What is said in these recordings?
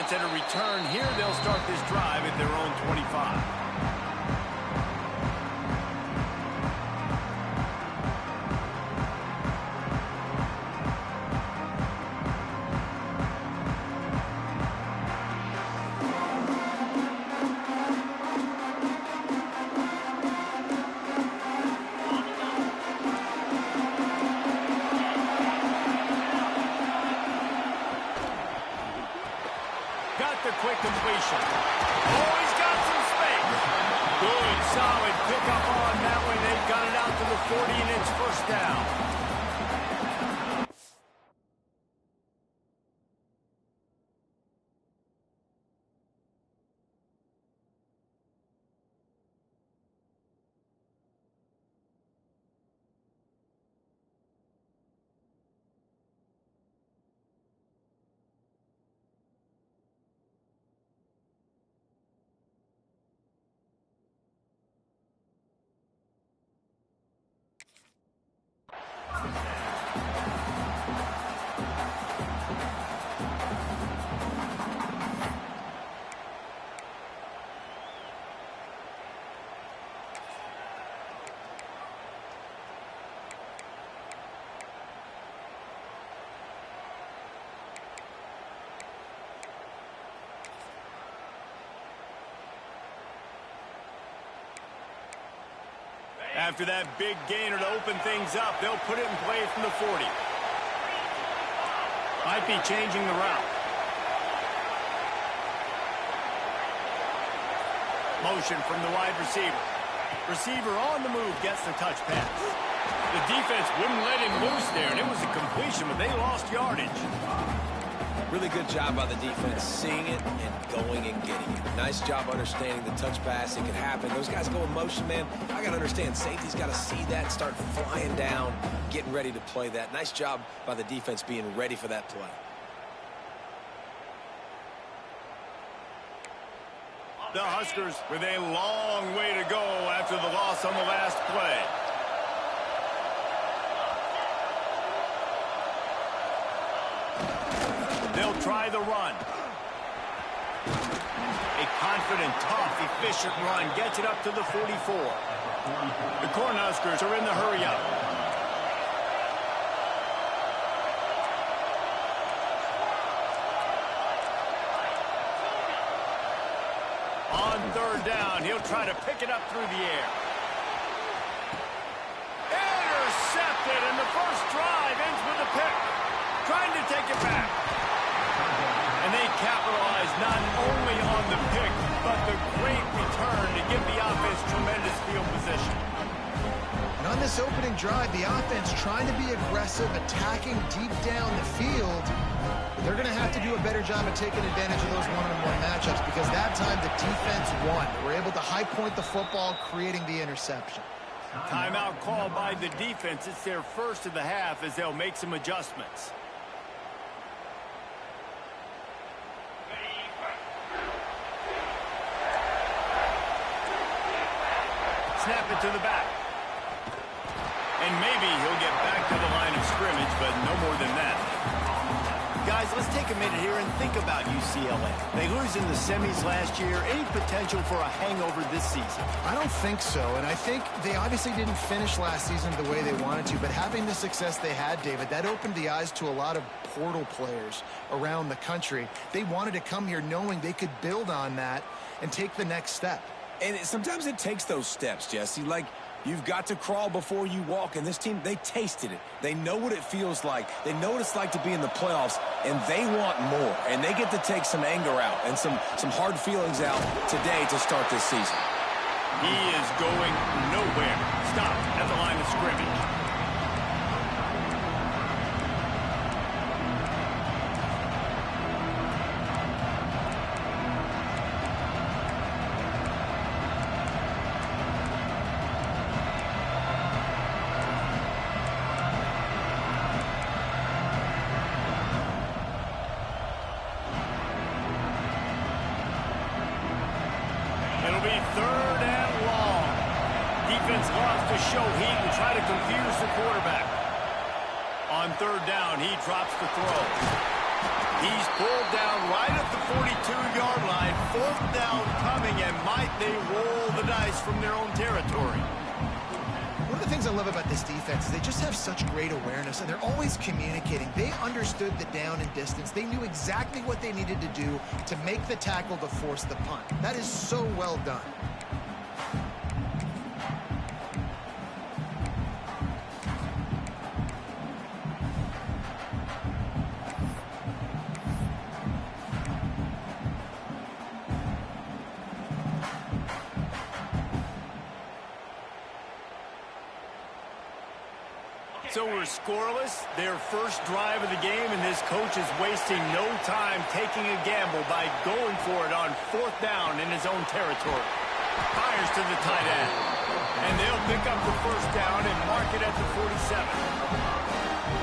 chance at a return here. They'll start this drive at their own 25. Got the quick completion. Oh, he's got some space. Good, solid pickup on that one. They've got it out to the 40, and it's first down. After that big gainer to open things up, they'll put it in play from the 40. Might be changing the route. Motion from the wide receiver. Receiver on the move gets the touch pass. The defense wouldn't let him loose there, and it was a completion, but they lost yardage. Really good job by the defense, seeing it and going and getting it. Nice job understanding the touch pass. It can happen. Those guys go in motion, man. I got to understand, safety's got to see that, start flying down, getting ready to play that. Nice job by the defense being ready for that play. The Huskers with a long way to go after the loss on the last play. They'll try the run. A confident, tough, efficient run gets it up to the 44. The Cornhuskers are in the hurry-up. On third down, he'll try to pick it up through the air. Intercepted, and the first drive ends with a pick. Trying to take it back. And they capitalize not only on the pick, but the great return to give the offense tremendous field position. And on this opening drive, the offense trying to be aggressive, attacking deep down the field. But they're going to have to do a better job of taking advantage of those one-on-one matchups, because that time the defense won. They were able to high point the football, creating the interception. Timeout called by the defense. It's their first of the half as they'll make some adjustments. Snap it to the back. And maybe he'll get back to the line of scrimmage, but no more than that. Guys, let's take a minute here and think about UCLA. They lose in the semis last year. Any potential for a hangover this season? I don't think so, and I think they obviously didn't finish last season the way they wanted to, but having the success they had, David, that opened the eyes to a lot of portal players around the country. They wanted to come here knowing they could build on that and take the next step. And sometimes it takes those steps, Jesse. Like, you've got to crawl before you walk. And this team, they tasted it. They know what it feels like. They know what it's like to be in the playoffs, and they want more. And they get to take some anger out and some hard feelings out today to start this season. He is going nowhere. Stop at the line of scrimmage. On third down, he drops the throw. He's pulled down right at the 42-yard line. Fourth down coming, and might they roll the dice from their own territory. One of the things I love about this defense is they just have such great awareness, and they're always communicating. They understood the down and distance. They knew exactly what they needed to do to make the tackle to force the punt. That is so well done. So we're scoreless, their first drive of the game, and this coach is wasting no time taking a gamble by going for it on fourth down in his own territory. Fires to the tight end, and they'll pick up the first down and mark it at the 47.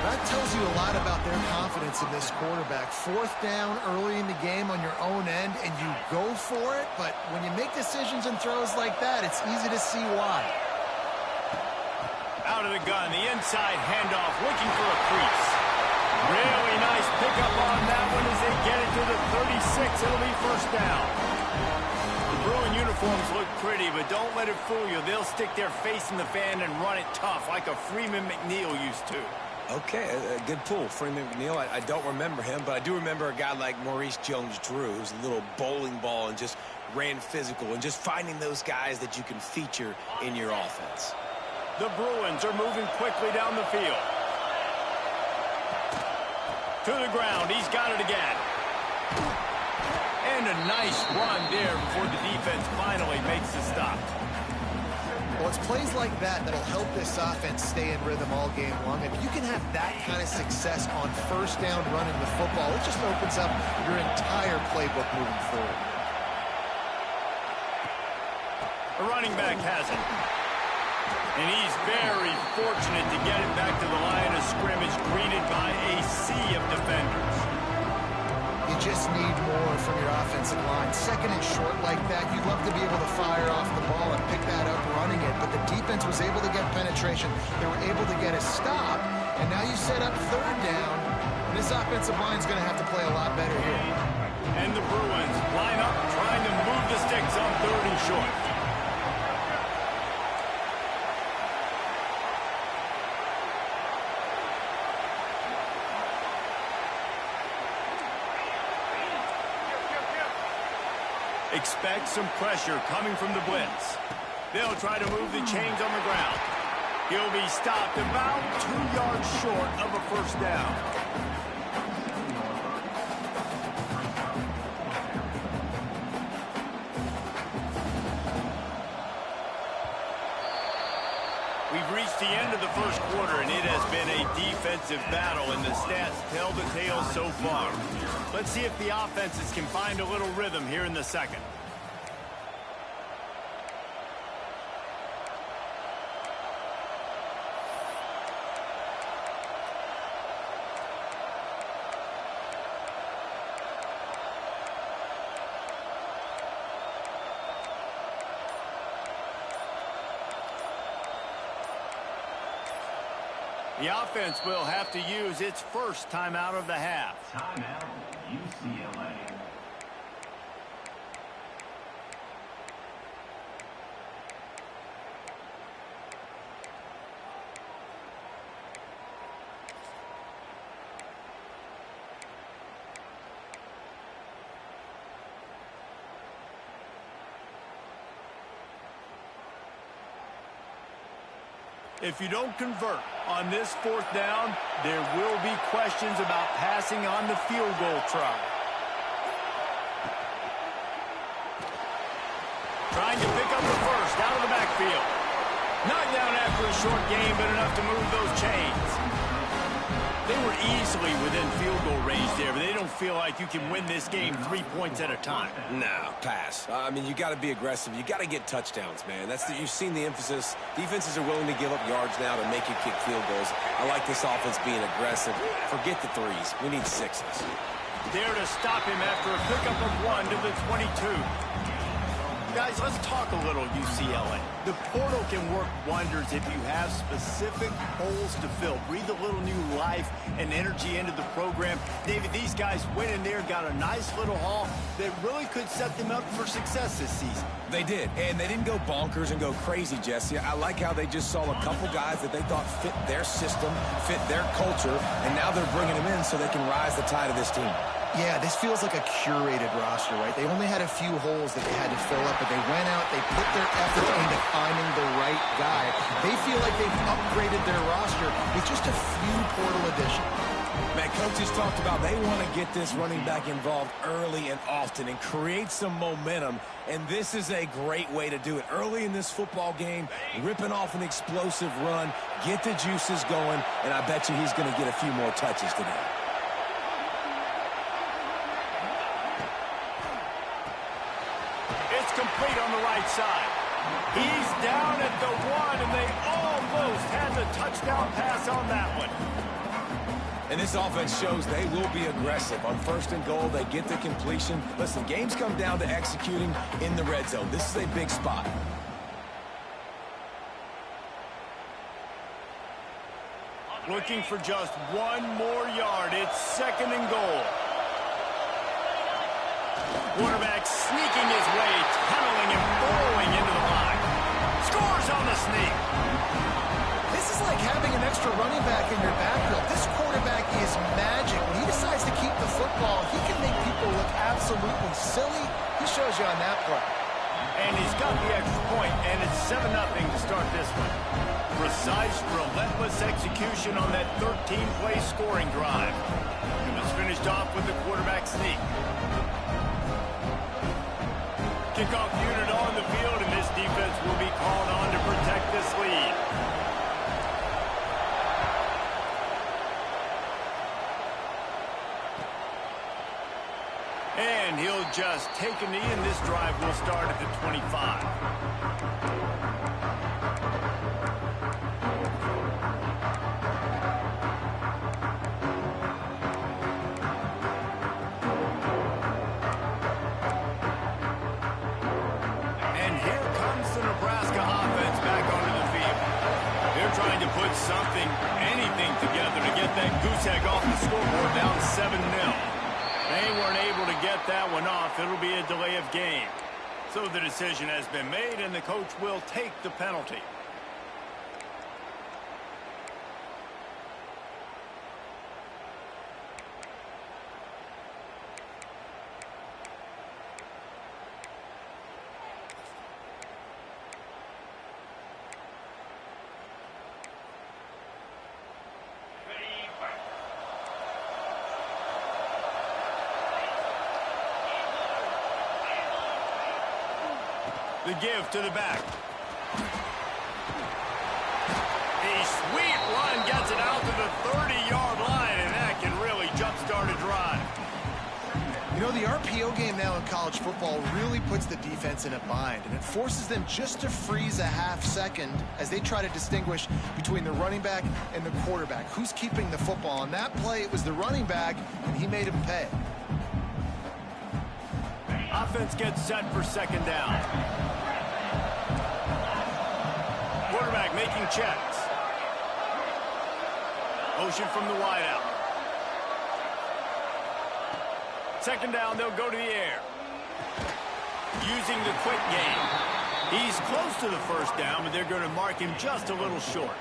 That tells you a lot about their confidence in this quarterback. Fourth down early in the game on your own end, and you go for it, but when you make decisions and throws like that, it's easy to see why. Out of the gun, the inside handoff, looking for a crease. Really nice pickup on that one as they get it to the 36. It'll be first down. The Bruin uniforms look pretty, but don't let it fool you. They'll stick their face in the fan and run it tough like a Freeman McNeil used to. Okay, a good pull. Freeman McNeil, I don't remember him, but I do remember a guy like Maurice Jones-Drew, who's a little bowling ball and just ran physical, and just finding those guys that you can feature in your offense. The Bruins are moving quickly down the field. To the ground. He's got it again. And a nice run there before the defense finally makes the stop. Well, it's plays like that that'll help this offense stay in rhythm all game long. If you can have that kind of success on first down running the football, it just opens up your entire playbook moving forward. The running back has it. And he's very fortunate to get it back to the line of scrimmage, greeted by a sea of defenders. You just need more from your offensive line. Second and short like that, you'd love to be able to fire off the ball and pick that up running it, but the defense was able to get penetration. They were able to get a stop, and now you set up third down, and this offensive line is going to have to play a lot better here. And the Bruins line up, trying to move the sticks on third and short. Expect some pressure coming from the blitz. They'll try to move the chains on the ground. He'll be stopped about 2 yards short of a first down. We've reached the end of the first quarter, and it has been a defensive battle, and the stats tell the tale so far. Let's see if the offenses can find a little rhythm here in the second. The offense will have to use its first timeout of the half. Timeout, UCLA. If you don't convert on this fourth down, there will be questions about passing on the field goal try. Trying to pick up the first out of the backfield. Not down after a short game, but enough to move those chains. They were easily within field goal range there, but they don't feel like you can win this game 3 points at a time. No, pass. I mean, you got to be aggressive. You got to get touchdowns, man. You've seen the emphasis. Defenses are willing to give up yards now to make you kick field goals. I like this offense being aggressive. Forget the threes. We need sixes. There to stop him after a pickup of 1 to the 22. Guys, let's talk a little UCLA. The portal can work wonders if you have specific holes to fill. Breathe a little new life and energy into the program. David, these guys went in there, got a nice little haul that really could set them up for success this season. They did, and they didn't go bonkers and go crazy, Jesse. I like how they just saw a couple guys that they thought fit their system, fit their culture, and now they're bringing them in so they can rise the tide of this team. Yeah, this feels like a curated roster, right? They only had a few holes that they had to fill up, but they went out, they put their effort into finding the right guy. They feel like they've upgraded their roster with just a few portal additions. Man, coaches talked about they want to get this running back involved early and often and create some momentum, and this is a great way to do it. Early in this football game, ripping off an explosive run, get the juices going, and I bet you he's going to get a few more touches today. It's complete on the right side. He's down at the 1, and they almost had the touchdown pass on that one. And this offense shows they will be aggressive. On 1st and goal, they get the completion. Listen, games come down to executing in the red zone. This is a big spot. Looking for just 1 more yard. It's 2nd and goal. Quarterback sneaking his way, tunneling and burrowing into the line. Scores on the sneak. This is like having an extra running back in your backfield. This quarterback is magic. When he decides to keep the football, he can make people look absolutely silly. He shows you on that play. And he's got the extra point, and it's 7-0 to start this one. Precise, relentless execution on that 13-play scoring drive. It was finished off with the quarterback sneak. Kickoff unit on the field, and this defense will be called on to protect this lead. And he'll just take a knee, and this drive will start at the 25. Trying to put something, anything together to get that goose egg off the scoreboard, down 7-0. They weren't able to get that one off. It'll be a delay of game. So the decision has been made, and the coach will take the penalty. The give to the back. A sweet run gets it out to the 30-yard line, and that can really jumpstart a drive. You know, the RPO game now in college football really puts the defense in a bind, and it forces them just to freeze a half second as they try to distinguish between the running back and the quarterback. Who's keeping the football? On that play, it was the running back, and he made him pay. Offense gets set for 2nd down. Quarterback making checks. Motion from the wideout. 2nd down, they'll go to the air. Using the quick game. He's close to the 1st down, but they're going to mark him just a little short.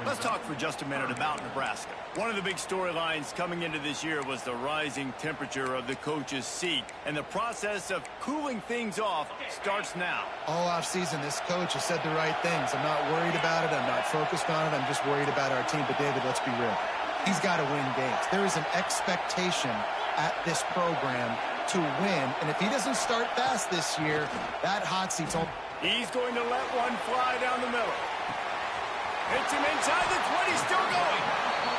Let's talk for just a minute about Nebraska. One of the big storylines coming into this year was the rising temperature of the coach's seat, and the process of cooling things off starts now. All offseason, this coach has said the right things. I'm not worried about it. I'm not focused on it. I'm just worried about our team. But, David, let's be real. He's got to win games. There is an expectation at this program to win, and if he doesn't start fast this year, that hot seat's on. He's going to let one fly down the middle. Hits him inside the 20, still going.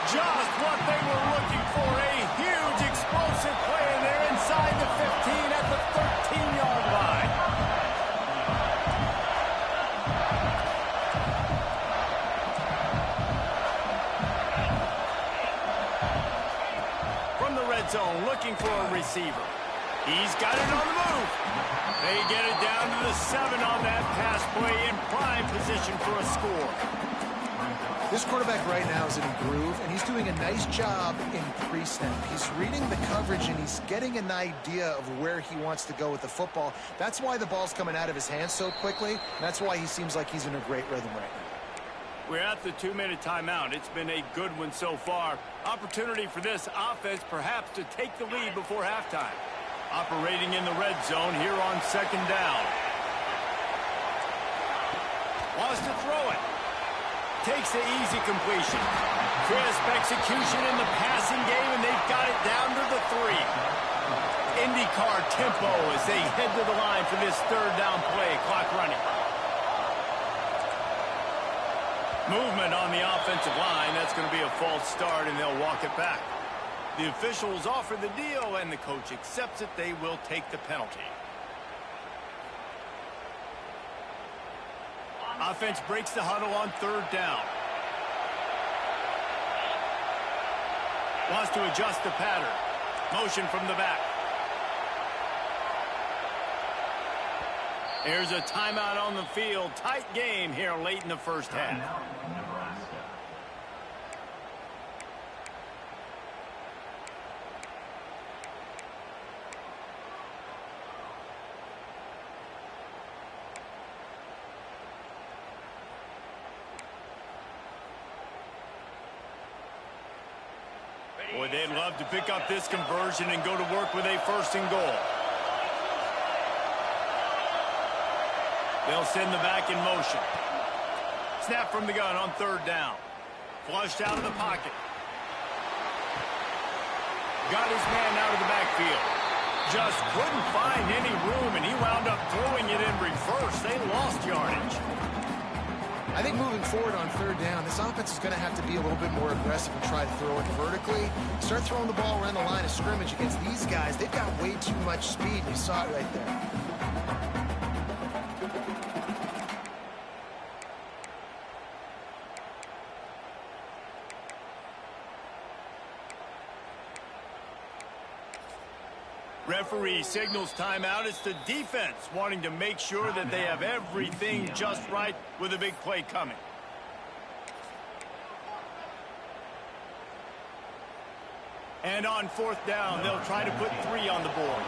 Just what they were looking for, a huge explosive play, and they're inside the 15 at the 13-yard line. From the red zone, looking for a receiver. He's got it on the move. They get it down to the 7 on that pass play in prime position for a score. This quarterback right now is in a groove, and he's doing a nice job in pre-snap. He's reading the coverage, and he's getting an idea of where he wants to go with the football. That's why the ball's coming out of his hands so quickly, and that's why he seems like he's in a great rhythm right now. We're at the 2-minute timeout. It's been a good one so far. Opportunity for this offense perhaps to take the lead before halftime. Operating in the red zone here on 2nd down. Wants to throw it. Takes the easy completion. Crisp execution in the passing game, and they've got it down to the 3. IndyCar tempo as they head to the line for this 3rd down play. Clock running. Movement on the offensive line. That's going to be a false start, and they'll walk it back. The officials offer the deal, and the coach accepts it. They will take the penalty. Offense breaks the huddle on 3rd down. Wants to adjust the pattern. Motion from the back. Here's a timeout on the field. Tight game here late in the first half. Nebraska. Boy, they'd love to pick up this conversion and go to work with a 1st and goal. They'll send the back in motion. Snap from the gun on 3rd down. Flushed out of the pocket. Got his man out of the backfield. Just couldn't find any room, and he wound up throwing it in reverse. They lost yardage. I think moving forward on 3rd down, this offense is going to have to be a little bit more aggressive and try to throw it vertically. Start throwing the ball around the line of scrimmage against these guys. They've got way too much speed. You saw it right there. Referee signals timeout. It's the defense wanting to make sure that they have everything just right with a big play coming. And on 4th down, they'll try to put 3 on the board.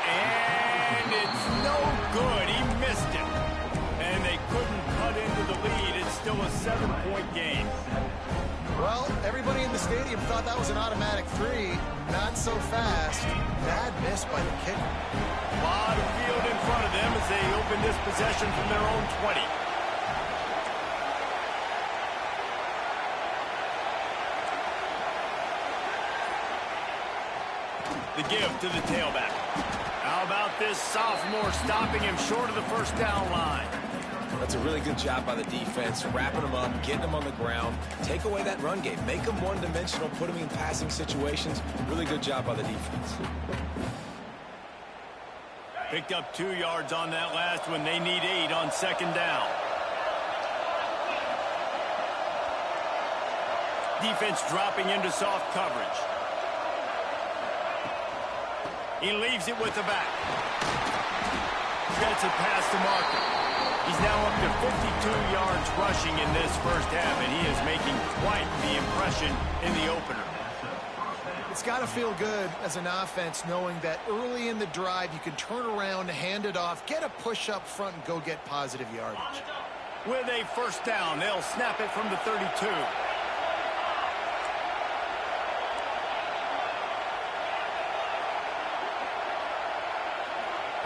And it's no good. He missed it. And they couldn't cut into the lead. It's still a 7-point game. Well, everybody in the stadium thought that was an automatic 3. Not so fast. Bad miss by the kicker. A lot of field in front of them as they open this possession from their own 20. The give to the tailback. How about this sophomore stopping him short of the 1st down line? That's a really good job by the defense, wrapping them up, getting them on the ground. Take away that run game. Make them one-dimensional, put them in passing situations. Really good job by the defense. Picked up 2 yards on that last one. They need 8 on 2nd down. Defense dropping into soft coverage. He leaves it with the back. Gets it past the marker. He's now up to 52 yards rushing in this first half, and he is making quite the impression in the opener. It's got to feel good as an offense knowing that early in the drive you can turn around, hand it off, get a push up front, and go get positive yardage. With a 1st down, they'll snap it from the 32.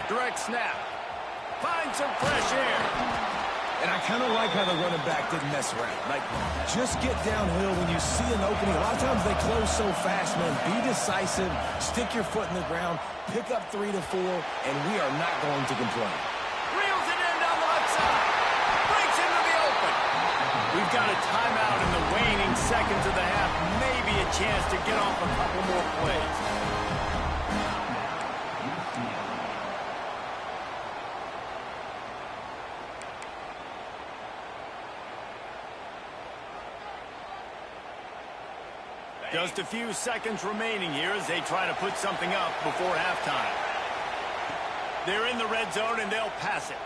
Direct snap. Find some fresh air. And I kind of like how the running back didn't mess around. Like, just get downhill when you see an opening. A lot of times they close so fast, man. Be decisive, stick your foot in the ground, pick up 3 to 4, and we are not going to complain. Reels it in down the left side. Breaks into the open. We've got a timeout in the waning seconds of the half. Maybe a chance to get off a couple more plays. Just a few seconds remaining here as they try to put something up before halftime. They're in the red zone, and they'll pass it.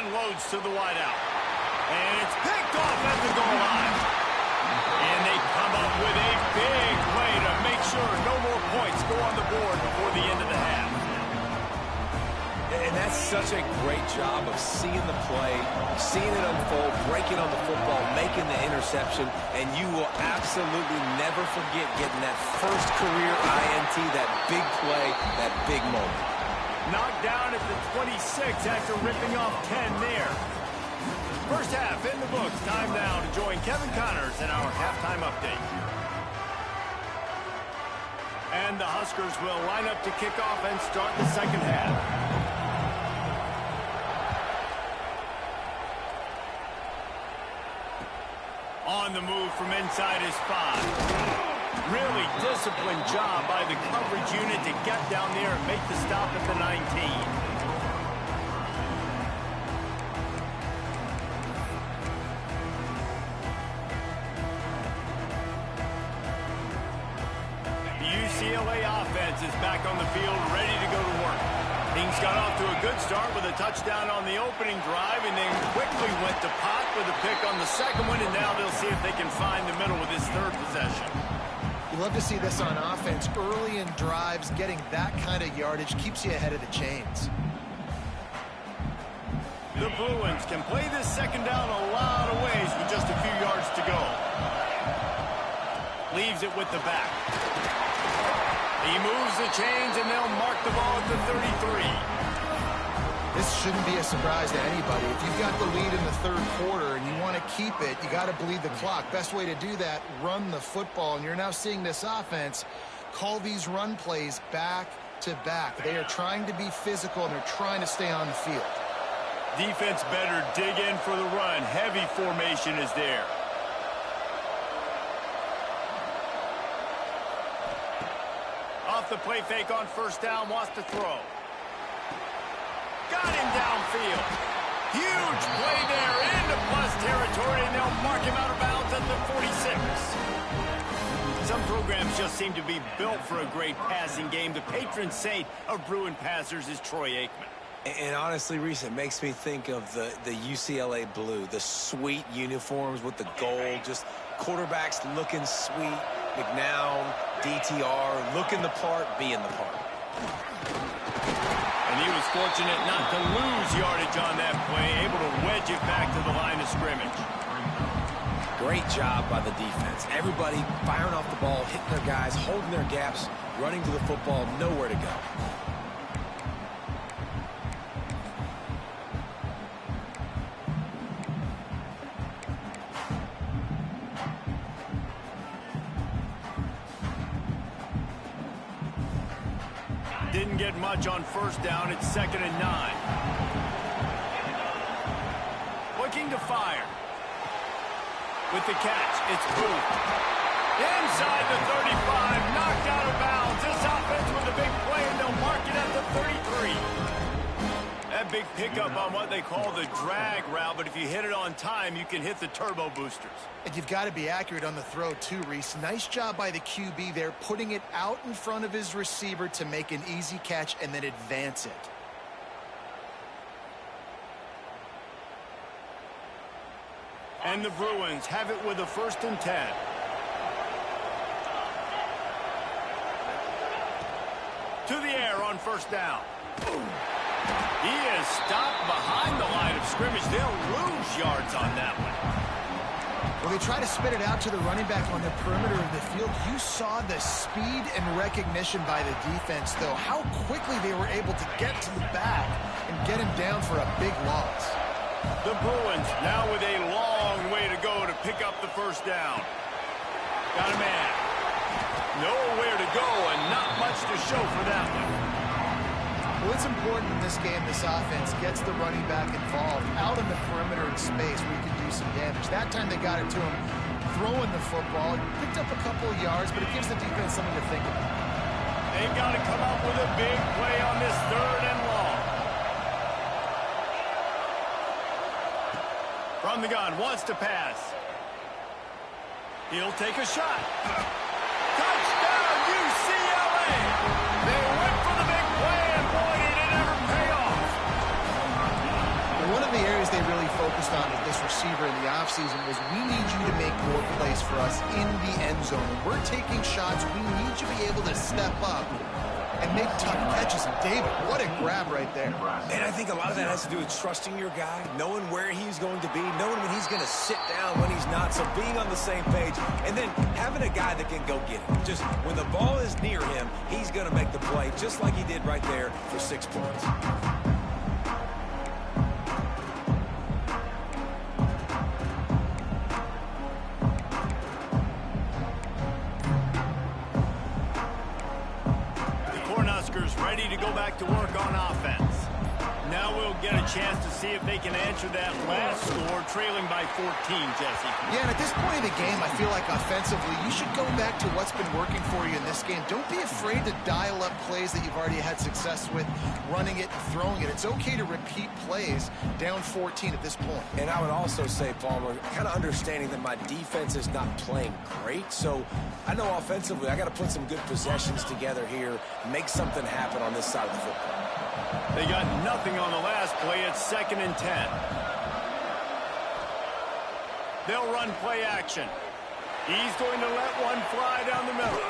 Unloads to the wideout. And it's picked off at the goal line. And they come up with a big play to make sure no more points go on the board before the end of the half. And that's such a great job of seeing the play, seeing it unfold, breaking on the football, making the interception, and you will absolutely never forget getting that first career INT, that big play, that big moment. Knocked down at the 26 after ripping off 10 there. First half in the books. Time now to join Kevin Connors in our halftime update. And the Huskers will line up to kick off and start the second half. On the move from inside his 5. Really disciplined job by the coverage unit to get down there and make the stop at the 19. UCLA offense is back on the field, ready to go to work. Things got off to a good start with a touchdown on the opening drive and then quickly went to pot with a pick on the second one, and now they'll see if they can find the middle with this third possession. You love to see this on offense. Early in drives, getting that kind of yardage keeps you ahead of the chains. The Bruins can play this second down a lot of ways with just a few yards to go. Leaves it with the back. He moves the chains, and they'll mark the ball at the 33. This shouldn't be a surprise to anybody. If you've got the lead in the third quarter and you want to keep it, you got to bleed the clock. Best way to do that, run the football. And you're now seeing this offense call these run plays back to back. They are trying to be physical, and they're trying to stay on the field. Defense better dig in for the run. Heavy formation is there. Off the play fake on first down, wants to throw. Got him downfield. Huge play there into plus territory, and they'll mark him out of bounds at the 46. Some programs just seem to be built for a great passing game. The patron saint of Bruin passers is Troy Aikman. And honestly, Reese, it makes me think of the UCLA blue, the sweet uniforms with the gold, just quarterbacks looking sweet, McNown, DTR, looking the part, being the part. And he was fortunate not to lose yardage on that play, able to wedge it back to the line of scrimmage. Great job by the defense. Everybody firing off the ball, hitting their guys, holding their gaps, running to the football, nowhere to go. Didn't get much on first down. It's 2nd and 9. Looking to fire. With the catch, it's Booth. Inside the 35, knocked out of bounds. This offense with a big play, and they'll mark it at the 33. That big pickup on what they call the drag route, but if you hit it on time, you can hit the turbo boosters. And you've got to be accurate on the throw too, Reese. Nice job by the QB there, putting it out in front of his receiver to make an easy catch and then advance it. And the Bruins have it with a 1st and 10. To the air on first down. He is stopped behind the line of scrimmage. They'll lose yards on that one. Well, they try to spit it out to the running back on the perimeter of the field. You saw the speed and recognition by the defense, though. How quickly they were able to get to the back and get him down for a big loss. The Bruins now with a long way to go to pick up the first down. Got a man. Nowhere to go and not much to show for that one. Well, it's important in this game this offense gets the running back involved out in the perimeter in space where you can do some damage. That time they got it to him throwing the football. He picked up a couple of yards, but it gives the defense something to think about. They've got to come up with a big play on this 3rd and long. From the gun, wants to pass. He'll take a shot. Touchdown, UCLA! They went for the big play, and boy, did it ever pay off. One of the areas they really focused on with this receiver in the offseason was we need you to make more plays for us in the end zone. When we're taking shots, we need you to be able to step up and make tough catches. And David, what a grab right there. And I think a lot of that has to do with trusting your guy, knowing where he's going to be, knowing when he's going to sit down, when he's not, so being on the same page, and then having a guy that can go get it. Just when the ball is near him, he's going to make the play, just like he did right there for 6 points. Ready to go back to work on offense. Now we'll get a chance to see if they can answer that last score, trailing by 14, Jesse. Yeah, and at this point of the game, I feel like offensively, you should go back to what's been working for you in this game. Don't be afraid to dial up plays that you've already had success with, running it and throwing it. It's okay to repeat plays down 14 at this point. And I would also say, Palmer, kind of understanding that my defense is not playing great, so I know offensively I got to put some good possessions together here, make something happen on this side of the football. They got nothing on the last play. It's 2nd and 10. They'll run play action. He's going to let one fly down the middle.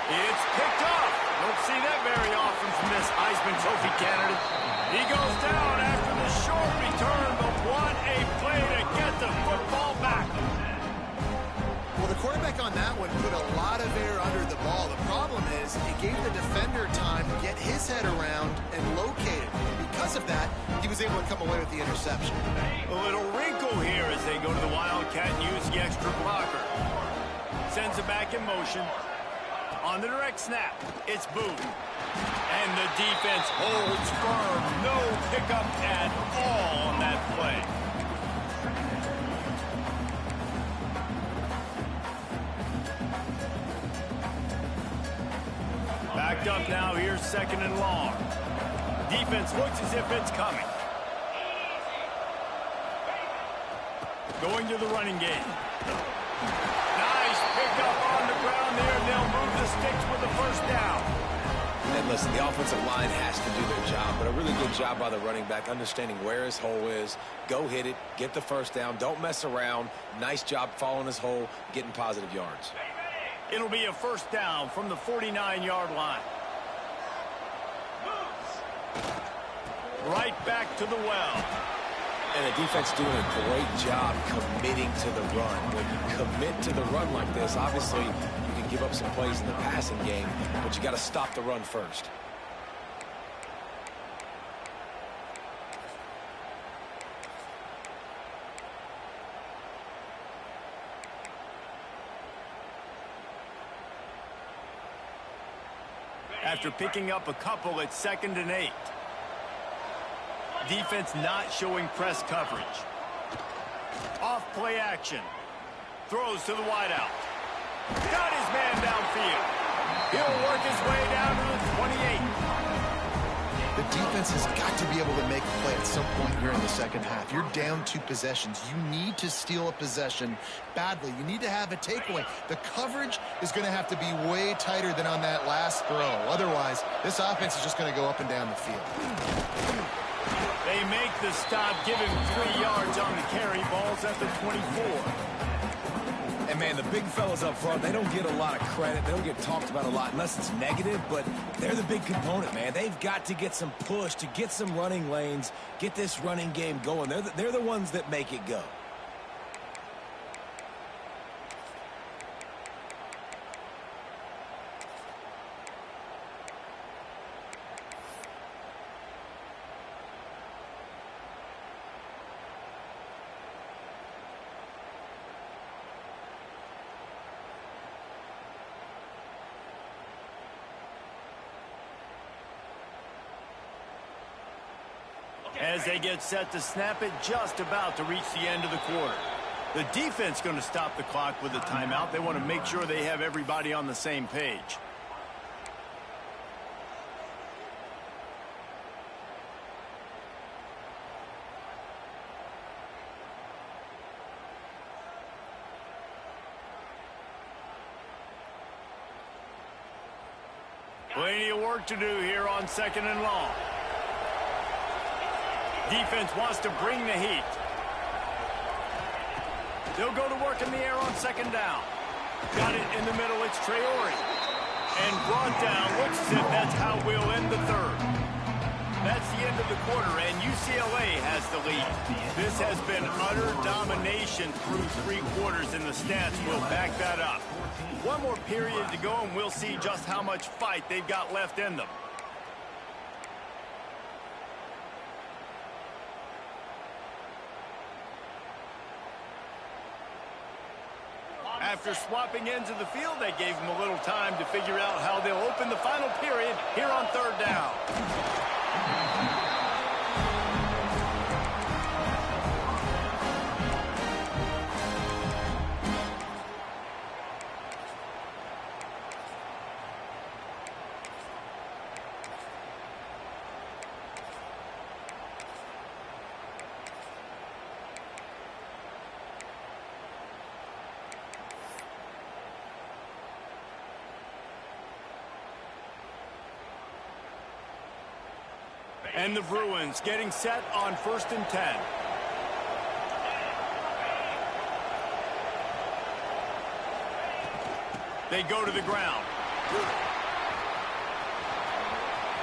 It's picked up. Don't see that very often from this Heisman Trophy candidate. He goes down after the short return, but what a play to get the football back. Well, the quarterback on that one put a lot of air under the ball. The problem is it gave the defender time to get his head around and locate it. Because of that, he was able to come away with the interception. A little wrinkle here as they go to the Wildcat and use the extra blocker. Sends it back in motion. On the direct snap, it's Boone. And the defense holds firm. No pickup at all on that play. Backed up now, here's 2nd and long. Defense looks as if it's coming. Going to the running game. Nice pickup on the ground there. They'll move the sticks with the first down. And listen, the offensive line has to do their job, but a really good job by the running back, understanding where his hole is. Go hit it, get the first down, don't mess around. Nice job following his hole, getting positive yards. It'll be a first down from the 49-yard line. Right back to the well. And the defense doing a great job committing to the run. When you commit to the run like this, obviously you can give up some plays in the passing game, but you got to stop the run first. After picking up a couple, it's 2nd and 8. Defense not showing press coverage. Off play action. Throws to the wideout. Got his man downfield. He'll work his way down to the 28. The defense has got to be able to make a play at some point here in the second half. You're down 2 possessions. You need to steal a possession badly. You need to have a takeaway. The coverage is going to have to be way tighter than on that last throw. Otherwise, this offense is just going to go up and down the field. They make the stop, give him 3 yards on the carry. Ball's at the 24. And, man, the big fellas up front, they don't get a lot of credit. They don't get talked about a lot unless it's negative, but they're the big component, man. They've got to get some push, to get some running lanes, get this running game going. They're the ones that make it go. As they get set to snap it, just about to reach the end of the quarter. The defense going to stop the clock with a timeout. They want to make sure they have everybody on the same page. Plenty of work to do here on 2nd and long. Defense wants to bring the heat. They'll go to work in the air on 2nd down. Got it in the middle. It's Traore. And brought down. Looks as if that's how we'll end the 3rd. That's the end of the quarter, and UCLA has the lead. This has been utter domination through 3 quarters, and the stats will back that up. One more period to go, and we'll see just how much fight they've got left in them. After swapping ends of the field, they gave them a little time to figure out how they'll open the final period here on 3rd down. And the Bruins getting set on 1st and 10. They go to the ground.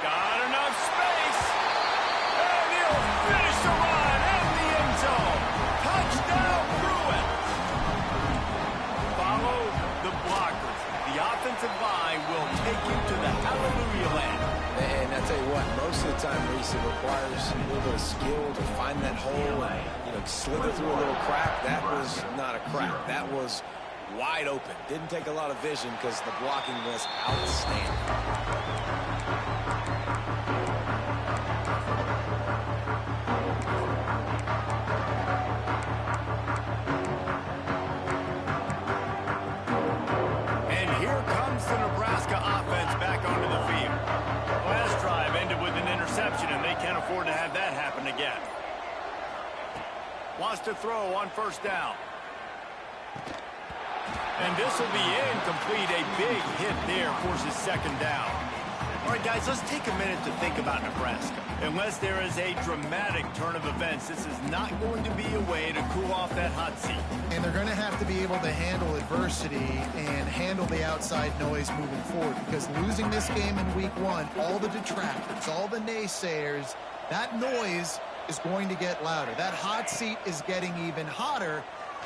Got enough space. And he'll finish the run in the end zone. Touchdown, Bruins. Follow the blockers. The offensive line will take you to the hallelujah land. And I tell you what, most of the time, Reese, it requires a little bit of skill to find that hole and, slither through a little crack. That was not a crack. That was wide open. Didn't take a lot of vision because the blocking was outstanding. And here comes the Nebraska offense back onto the field. Last drive ended with an interception, and they can't afford to have that happen again. Wants to throw on 1st down. And this will be incomplete. A big hit there forces 2nd down. All right, guys, let's take a minute to think about Nebraska. Unless there is a dramatic turn of events, this is not going to be a way to cool off that hot seat. And they're going to have to be able to handle adversity and handle the outside noise moving forward, because losing this game in week 1, all the detractors, all the naysayers, that noise is going to get louder. That hot seat is getting even hotter.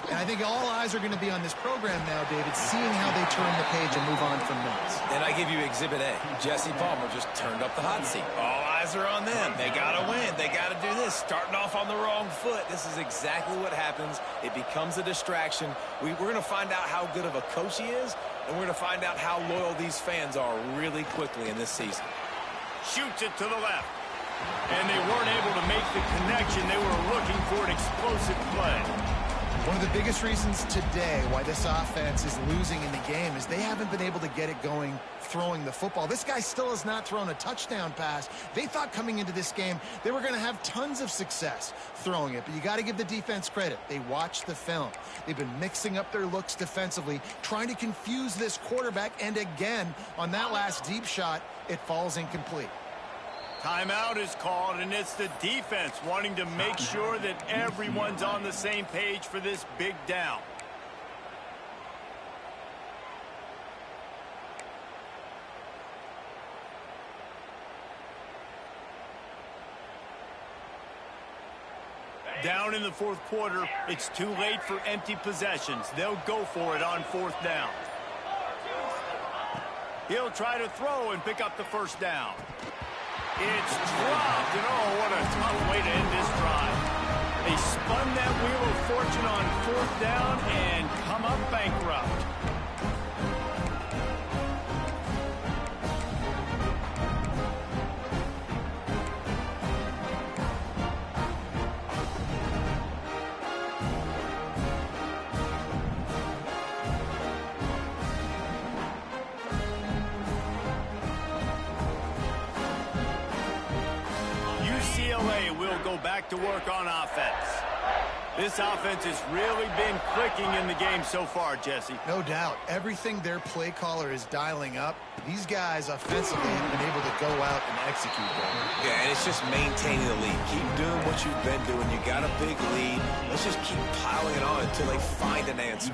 And I think all eyes are going to be on this program now, David, seeing how they turn the page and move on from this. And I give you Exhibit A. Jesse Palmer just turned up the hot seat. All eyes are on them. They got to win. They got to do this. Starting off on the wrong foot. This is exactly what happens. It becomes a distraction. We're going to find out how good of a coach he is, and we're going to find out how loyal these fans are really quickly in this season. Shoots it to the left. And they weren't able to make the connection. They were looking for an explosive play. One of the biggest reasons today why this offense is losing in the game is they haven't been able to get it going throwing the football. This guy still has not thrown a touchdown pass. They thought coming into this game they were going to have tons of success throwing it, but you got to give the defense credit. They watched the film. They've been mixing up their looks defensively, trying to confuse this quarterback, and again, on that last deep shot, it falls incomplete. Timeout is called, and it's the defense wanting to make sure that everyone's on the same page for this big down. Down in the 4th quarter, it's too late for empty possessions. They'll go for it on 4th down. He'll try to throw and pick up the 1st down. It's dropped, and oh, what a tough way to end this drive. They spun that wheel of fortune on 4th down and come up bankrupt. UCLA will go back to work on offense. This offense has really been clicking in the game so far, Jesse. No doubt. Everything their play caller is dialing up, these guys offensively have been able to go out and execute that. Yeah, and it's just maintaining the lead. Keep doing what you've been doing. You got a big lead. Let's just keep piling it on until they find an answer.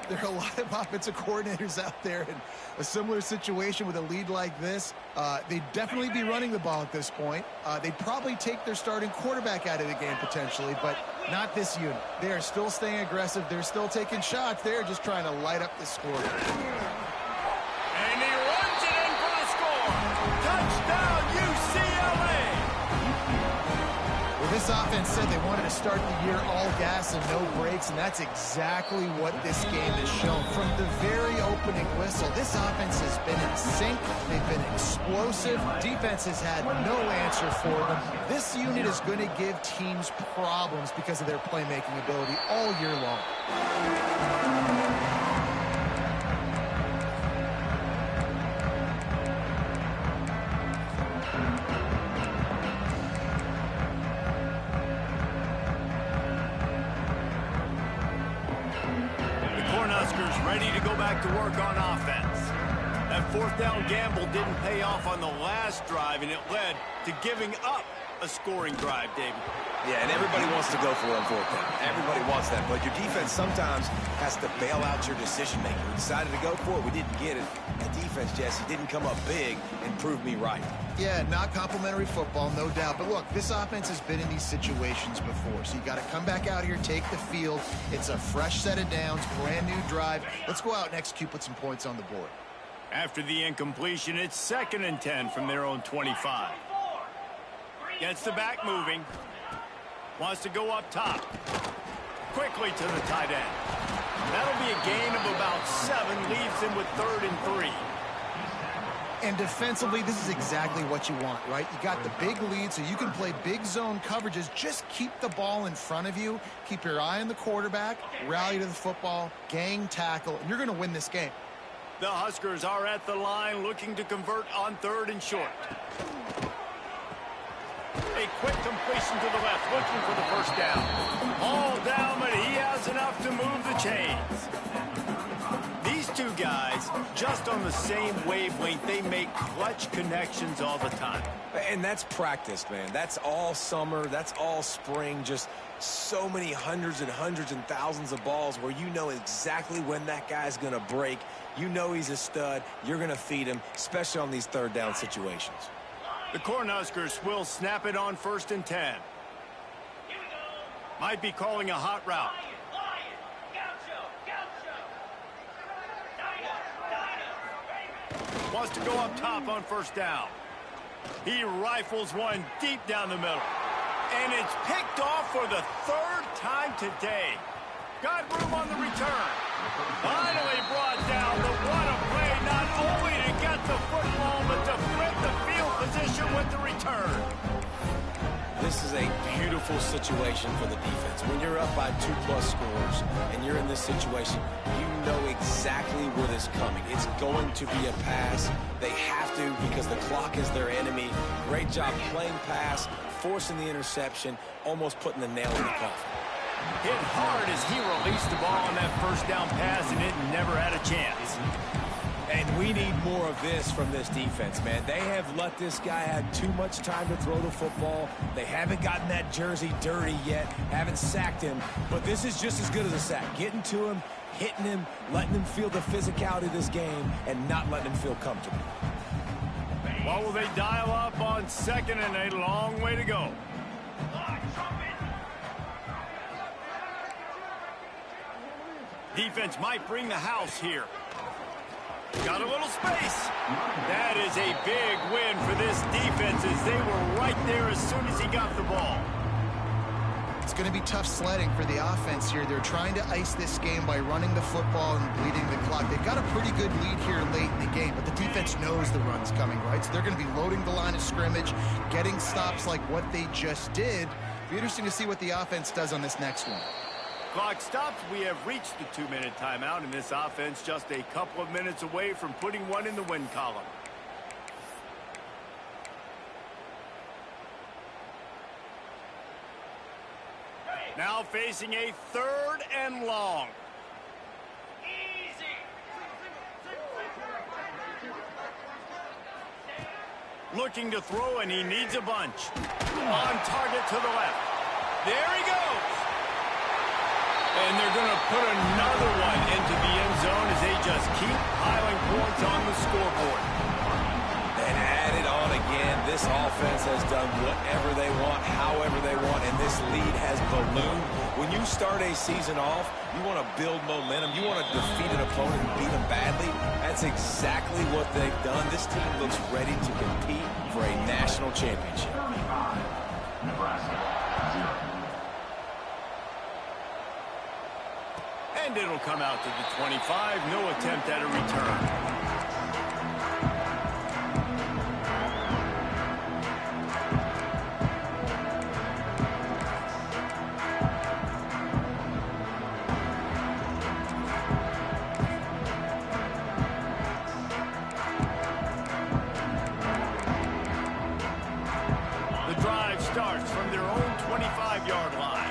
There are a lot of offensive coordinators out there in a similar situation with a lead like this. They'd definitely be running the ball at this point. They'd probably take their starting quarterback out of the game potentially, but not this unit. They are still staying aggressive. They're still taking shots. They're just trying to light up the score. And he runs it in for the score. Touchdown, UCLA. Well, this offense said they wanted to start the year all gas and no brakes, and that's exactly what this game has shown. From the very opening whistle, this offense has been in sync. They've been explosive. Defense has had no answer for them. This unit is going to give teams problems because of their playmaking ability all year long. Ready to go back to work on offense. That fourth down gamble didn't pay off on the last drive, and it led to giving up a scoring drive, David. Yeah, and everybody wants to go for it on fourth down. Everybody wants that, but your defense sometimes has to bail out your decision-making. We decided to go for it. We didn't get it. That defense, Jesse, didn't come up big and prove me right. Yeah, not complimentary football, no doubt. But look, this offense has been in these situations before. So you got to come back out here, take the field. It's a fresh set of downs, brand new drive. Let's go out and execute, put some points on the board. After the incompletion, it's 2nd and 10 from their own 25. Gets the back moving. Wants to go up top. Quickly to the tight end. That'll be a gain of about 7. Leaves him with 3rd and 3. And defensively, this is exactly what you want, right? You got the big lead, so you can play big zone coverages. Just keep the ball in front of you. Keep your eye on the quarterback. Rally to the football. Gang tackle. And you're going to win this game. The Huskers are at the line looking to convert on 3rd and short. A quick completion to the left, looking for the first down. All down, but he has enough to move the chains. These two guys, just on the same wavelength, they make clutch connections all the time. And that's practice, man. That's all summer. That's all spring. Just so many hundreds and thousands of balls where you know exactly when that guy's going to break. You know he's a stud. You're going to feed him, especially on these 3rd down situations. The Cornhuskers will snap it on 1st and 10. Might be calling a hot route. Wants to go up top on 1st down. He rifles one deep down the middle. And it's picked off for the 3rd time today. Got room on the return. Finally brought down. But what a play, not only to get the football, but to flip the field position with the return. This is a beautiful situation for the defense. When you're up by 2+ scores and you're in this situation, you know exactly where this is coming. It's going to be a pass. They have to because the clock is their enemy. Great job playing pass, forcing the interception, almost putting the nail in the coffin. Hit hard as he released the ball on that 1st down pass, and it never had a chance. And we need more of this from this defense, man. They have let this guy have too much time to throw the football. They haven't gotten that jersey dirty yet, haven't sacked him. But this is just as good as a sack. Getting to him, hitting him, letting him feel the physicality of this game, and not letting him feel comfortable. What will they dial up on 2nd and a long way to go? Defense might bring the house here. Got a little space. That is a big win for this defense as they were right there as soon as he got the ball. It's going to be tough sledding for the offense here. They're trying to ice this game by running the football and bleeding the clock. They've got a pretty good lead here late in the game, but the defense knows the run's coming, right? So they're going to be loading the line of scrimmage, getting stops like what they just did. It'll be interesting to see what the offense does on this next one. Clock stops. We have reached the 2-minute timeout, and this offense just a couple of minutes away from putting one in the win column. Now facing a 3rd and long. Looking to throw, and he needs a bunch. On target to the left. There he goes. And they're going to put another one into the end zone as they just keep piling points on the scoreboard. And add it on again. This offense has done whatever they want, however they want, and this lead has ballooned. When you start a season off, you want to build momentum. You want to defeat an opponent and beat them badly. That's exactly what they've done. This team looks ready to compete for a national championship. Nebraska, 0. And it'll come out to the 25. No attempt at a return. Starts from their own 25-yard line.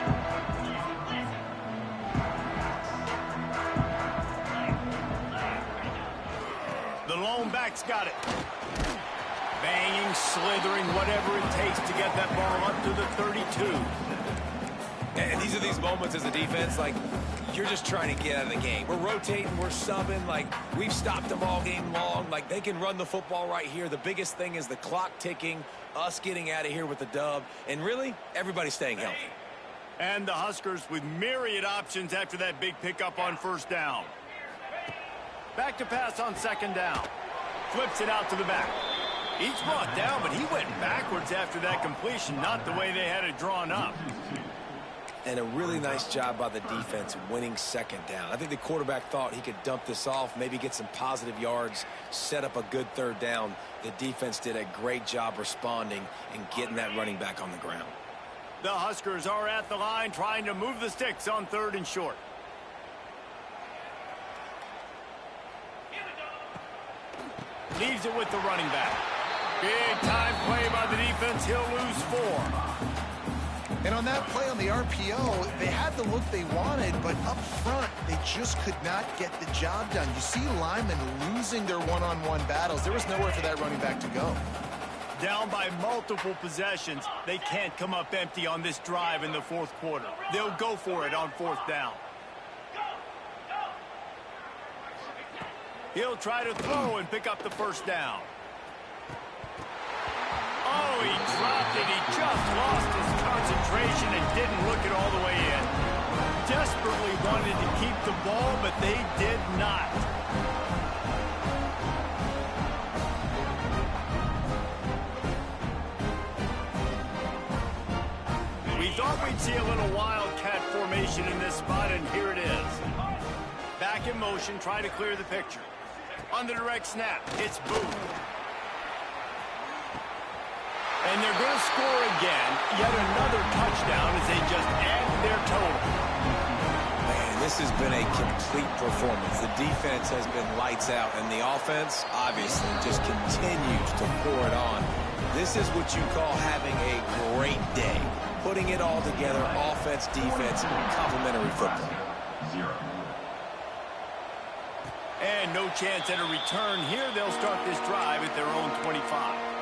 The lone back's got it. Banging, slithering, whatever it takes to get that ball up to the 32. And these are these moments as a defense, like, you're just trying to get out of the game. We're rotating, we're subbing, like, we've stopped them all game long. Like, they can run the football right here. The biggest thing is the clock ticking, us getting out of here with the dub, and really, everybody staying healthy. And the Huskers with myriad options after that big pickup on 1st down. Back to pass on 2nd down. Flips it out to the back. Each brought down, but he went backwards after that completion, not the way they had it drawn up. And a really nice job by the defense winning 2nd down. I think the quarterback thought he could dump this off, maybe get some positive yards, set up a good 3rd down. The defense did a great job responding and getting that running back on the ground. The Huskers are at the line trying to move the sticks on 3rd and short. Leaves it with the running back. Big time play by the defense. He'll lose 4. And on that play on the RPO, they had the look they wanted, but up front, they just could not get the job done. You see linemen losing their one-on-one battles. There was nowhere for that running back to go. Down by multiple possessions, they can't come up empty on this drive in the 4th quarter. They'll go for it on 4th down. He'll try to throw and pick up the 1st down. Oh, he dropped it. He just lost his concentration and didn't look it all the way in. Desperately wanted to keep the ball, but they did not. We thought we'd see a little wildcat formation in this spot, and here it is. Back in motion, try to clear the picture. On the direct snap, it's Booth. And they're going to score again, yet another touchdown as they just add to their total. Man, this has been a complete performance. The defense has been lights out, and the offense, obviously, just continues to pour it on. This is what you call having a great day. Putting it all together, offense, defense, complementary football. 0. And no chance at a return here. They'll start this drive at their own 25.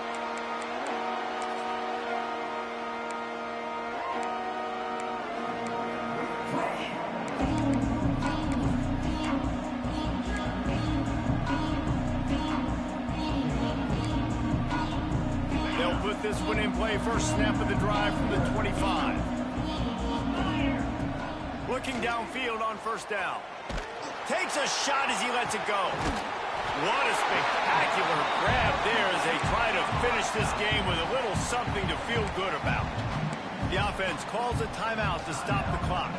They'll put this one in play. First snap of the drive from the 25. Looking downfield on 1st down. Takes a shot as he lets it go. What a spectacular grab there as they try to finish this game with a little something to feel good about. The offense calls a timeout to stop the clock.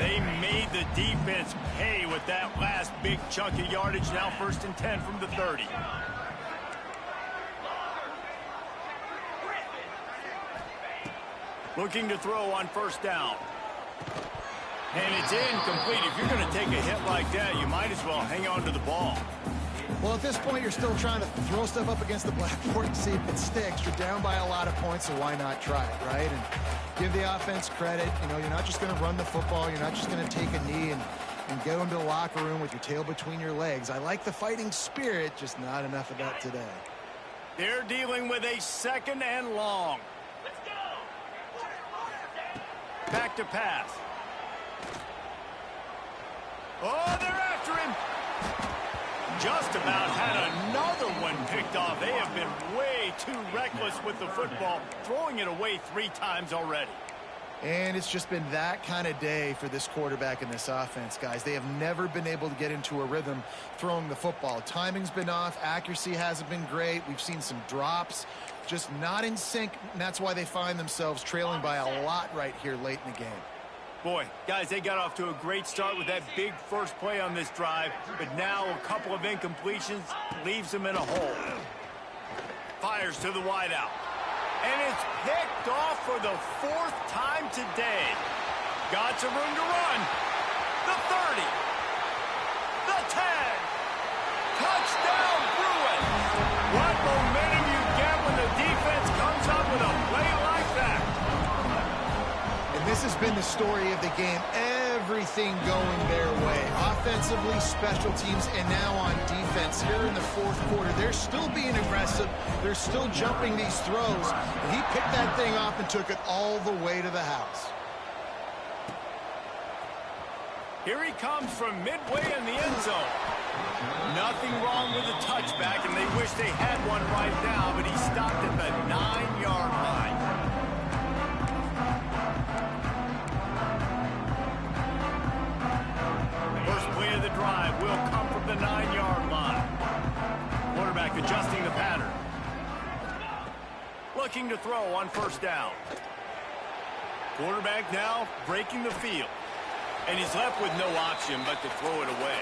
They made the defense pay with that last big chunk of yardage. Now 1st and 10 from the 30. Looking to throw on 1st down. And it's incomplete. If you're going to take a hit like that, you might as well hang on to the ball. Well, at this point, you're still trying to throw stuff up against the blackboard and see if it sticks. You're down by a lot of points, so why not try it, right? And give the offense credit. You know, you're not just going to run the football. You're not just going to take a knee and go into the locker room with your tail between your legs. I like the fighting spirit, just not enough of that today. They're dealing with a 2nd and long. Back to pass. Oh, they're after him. Just about had another one picked off. They have been way too reckless with the football, throwing it away 3 times already. And it's just been that kind of day for this quarterback and this offense, guys. They have never been able to get into a rhythm throwing the football. Timing's been off. Accuracy hasn't been great. We've seen some drops, just not in sync, and that's why they find themselves trailing by a lot right here late in the game. Boy, guys, they got off to a great start with that big first play on this drive, but now a couple of incompletions leaves them in a hole. Fires to the wideout. And it's picked off for the 4th time today. Got some room to run. The 30. The 10. Touchdown, Bruins. What momentum you get when the defense comes up with a play like that. And this has been the story of the game. Everything going their way. Offensively, special teams, and now on defense here in the 4th quarter. They're still being aggressive. They're still jumping these throws. And he picked that thing off and took it all the way to the house. Here he comes from midway in the end zone. Nothing wrong with the touchback, and they wish they had one right now, but he stopped at the 9-yard line. First play of the drive will come from the 9-yard line. Quarterback adjusting the pattern. Looking to throw on 1st down. Quarterback now breaking the field. And he's left with no option but to throw it away.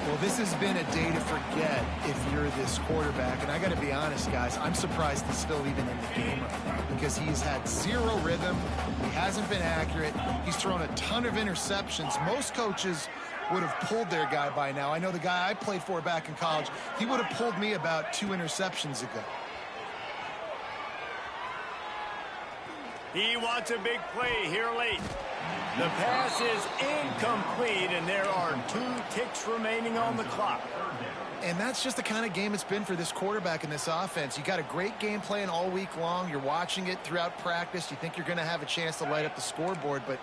Well, this has been a day to forget if you're this quarterback. And I got to be honest, guys, I'm surprised he's still even in the game right now because he's had 0 rhythm. He hasn't been accurate. He's thrown a ton of interceptions. Most coaches would have pulled their guy by now. I know the guy I played for back in college, he would have pulled me about 2 interceptions ago. He wants a big play here late. The pass is incomplete, and there are 2 ticks remaining on the clock. And that's just the kind of game it's been for this quarterback and this offense. You got a great game plan all week long. You're watching it throughout practice. You think you're going to have a chance to light up the scoreboard, but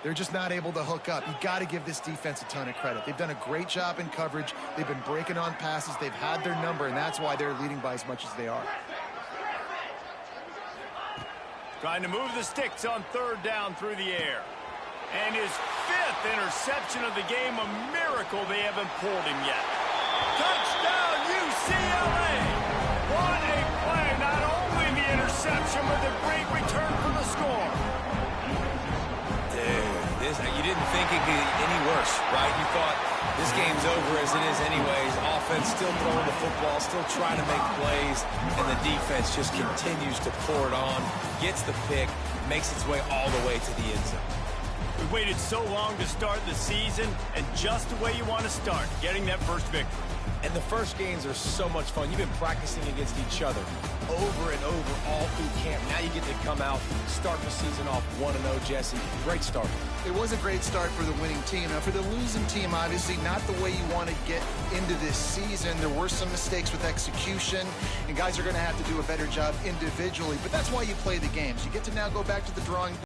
they're just not able to hook up. You got to give this defense a ton of credit. They've done a great job in coverage. They've been breaking on passes. They've had their number, and that's why they're leading by as much as they are. Trying to move the sticks on 3rd down through the air. And his 5th interception of the game, a miracle they haven't pulled him yet. Touchdown, UCLA! What a play, not only the interception, but the great return for the score. Dude, you didn't think it could get any worse, right? You thought this game's over as it is anyways. Offense still throwing the football, still trying to make plays, and the defense just continues to pour it on, gets the pick, makes its way all the way to the end zone. We waited so long to start the season, and just the way you want to start, getting that first victory. And the first games are so much fun. You've been practicing against each other over and over all through camp. Now you get to come out, start the season off 1-0, Jesse. Great start. It was a great start for the winning team. Now, for the losing team, obviously not the way you want to get into this season. There were some mistakes with execution, and guys are going to have to do a better job individually. But that's why you play the games. You get to now go back to the drawing board.